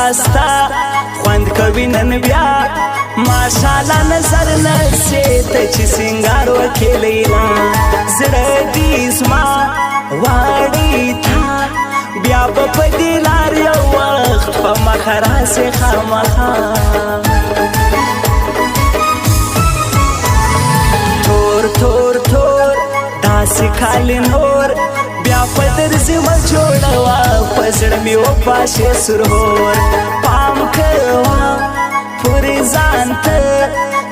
ساستا خوند کوي نن بیا ماشاءالله نظر نسې ته چې سینګار وکې لیلا زړه دې زما واړی تا بیا به په دې لار یو وخت په مخه راسې خامخا تور تور تور داسې کالي نور بیا په درځي مه جوړوه په زړه مې وپاشې سرهور پام کوه پورې ځان ته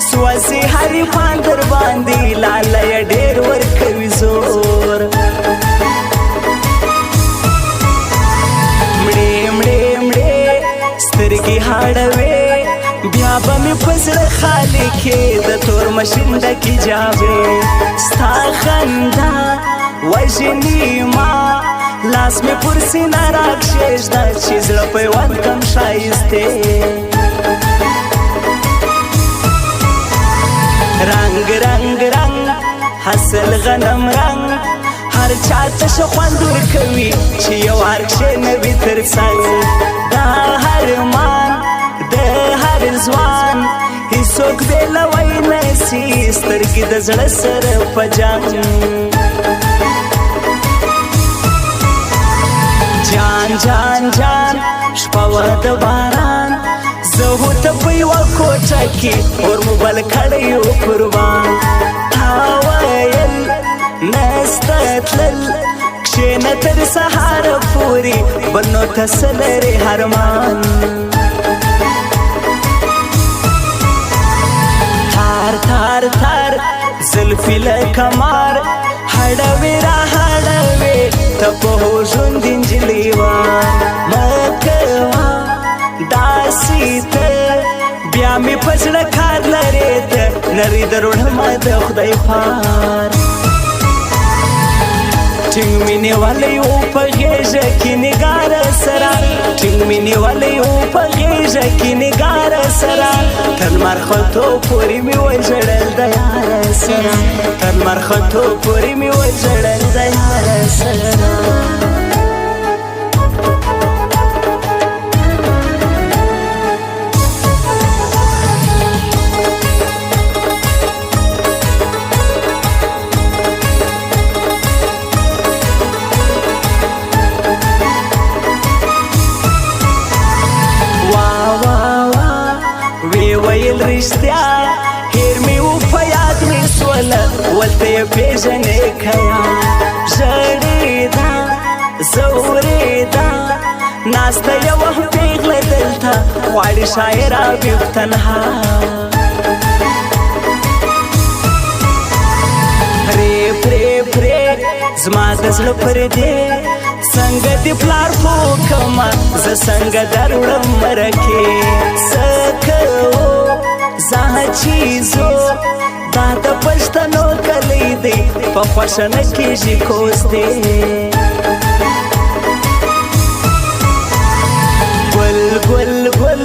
سوځي هرې پان در باندې لاله یې ډېر ورکوي زور مړې مړې مړې سترګې هاړوې بیا به مې په زړه خالي کې د تور مشین ډکې جابې ستا خندا وژني ما لاس مې پر سینه راکښېږده چې زړه پیوند کم ښایستې رنگ رنگ رنگ حاصل غنم رنگ هر چاته ښه خوند ورکوي چې یو هر کښېنوي تر څنګ دا هر مان د هر ځوان هیڅوک بېلوی نسي سترګې د زړه سره په جنګ جان جان جان شپه وه د باران زه هو ته په یوه کوټه کې اور مو بل کړی و قربان تا ویل نسته تلل کښېنه تر سهاره پورې بل نو ته څه لرې هرمان تار تار تار زلفې لکه مار هډوې را هډوې ته په ژوند نجلۍ وه مه کوه داسې ته بیا مې په زړه کار لرې ته نري د روڼمه د خدای پار ټینګ مې نیولی و په غېږه کې نګاره سره ټینګ مې نیولی و په غېږه کې نګاره سره تر لمر ختو پورې مې وژړل د یاره سره تر لمر ختو پورې مې وژړل د یاره سره رښتیا هیر مې و په یاد مې سوله ولته یې پېژنې که یا ژړېده ځورېده ناسته یوه پېغله دلته غواړي شاعره بیخ تنها پرې پرې پرې زما د زړه پردې څنګه دې پلار پوکمه زه څنګه در وړم مرکې څه کوو زه چیزو دا د پښتنو کلی دی په خوښه نه کېږي کوزدې ګل ګل ګل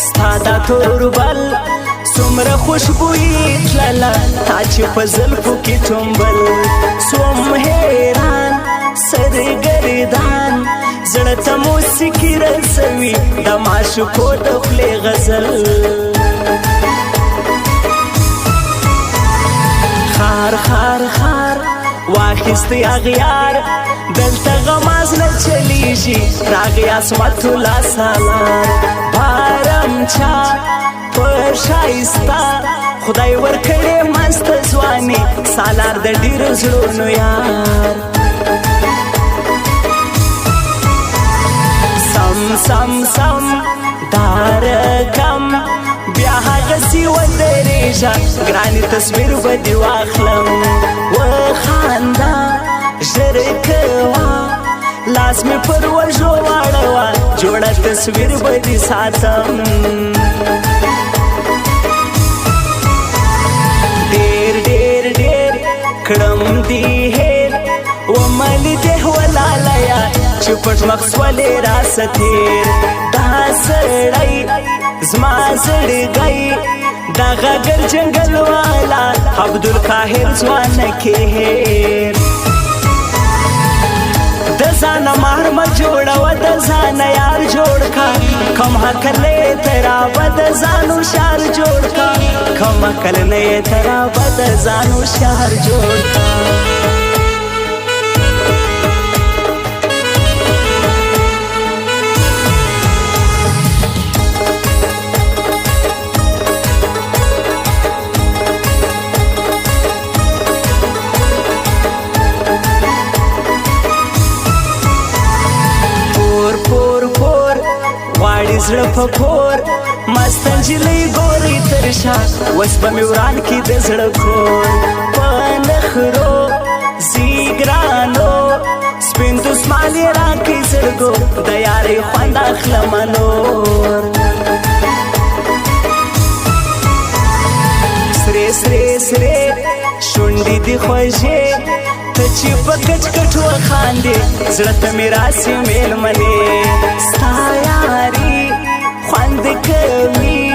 ستا دا توربل څومره خوشبويي تلله تا چې په زلفو کې ټومبل سوم حیران سرګردان زړه ته موسیقي رسوي د معشوقو د خولې غزل خار خار خار واخیستی اغیار دلته غماز نه چلیږي راغی عصمت الله سالار بارم چا په ښایسته خدای ورکړې مسته ځواني سالار د ډېرو زړونو یار سم سم سم دارکم بیا هغسې ودرېږه ګرانې تصویر به دې واخلم وخانده ژر کوه لاس مې پر وږو واړوه جوړه تصویر به دې ساتم ډېر ډېر ډېر کړم دې هېر وملي دې ولالیه چې پټ مخ سولې راسه تېر دا سړی زما زړګی دغه ګر جنګل والا عبدالقاهر ځوان کې هېر د ځانه مار مه جوړوه د ځان یار جوړ کا کم عقل ترا بد ځانو شهر جوړ کا کم عقل نه ترا بد ځانو شهر جوړ کا زړه په کور مست نجلۍ ګورې تر شا اوس به مې وران کي د زړه کور په نخرو زی ګرانو سپین دسمال یې راکړي زړګو د یارۍ خوند اخلمه نور سرې سرې سرې شونډې دې خوږې ته چې په کچ کټ وخاندې زړه ته مې راسي مېلمنې ستا یاري خوند کوي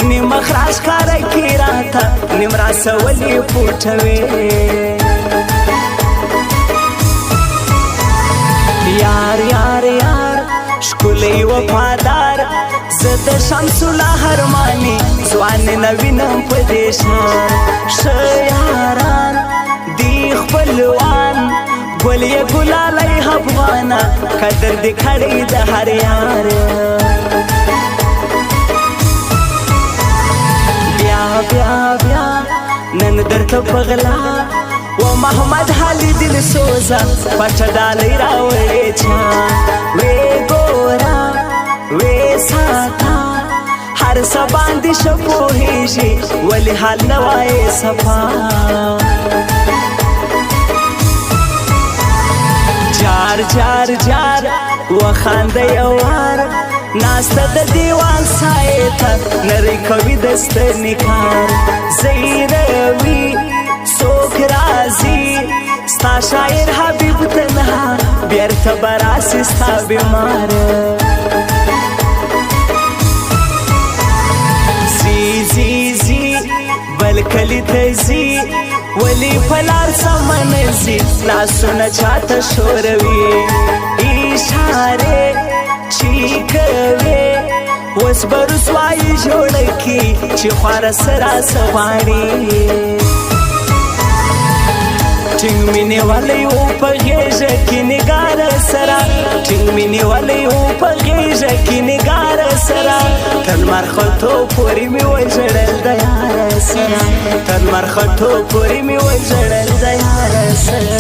نیم خراش کاره کې راته نیم راسولې پوټوي یار یار یار ښکلی وفادار زه د شمس الله ارماني ځوان نه وینم په دې ښار ښه یاران دی خپلوان ګل یې ګلالی افغانه قدر دې کړی د هر یار بیا بیا نن درته پغلا و محمد حالی دل سوزا پټه ډالۍ راوړې چا وې ګورا وې ساتا هر څه باندې ښه پوهېږي ولې حال نه وایې صفا جار جار جار وخانده یو وار ناسته د دیوال سایې ته نری کوي د ستنې کار زیروي څوک راځي ستا شاعر حبیب تنها بیرته به راسي ستا بیمار زی زی زی بل کلي ته ځي ولې په لار سمه نه ځي لاسونه چاته ښوروي اشارې چې کوي اوس به رسوایي جوړه کي چې خواره سره څه غواړي ټینګ مې نیولی و په غېږه کې نګاره سره ټینګ مې نیولی و په غېږه کې نګاره سره تر لمر ختو پورې مې وژړل د یاره سره تر لمر ختو پورې مې وژړل د یاره سره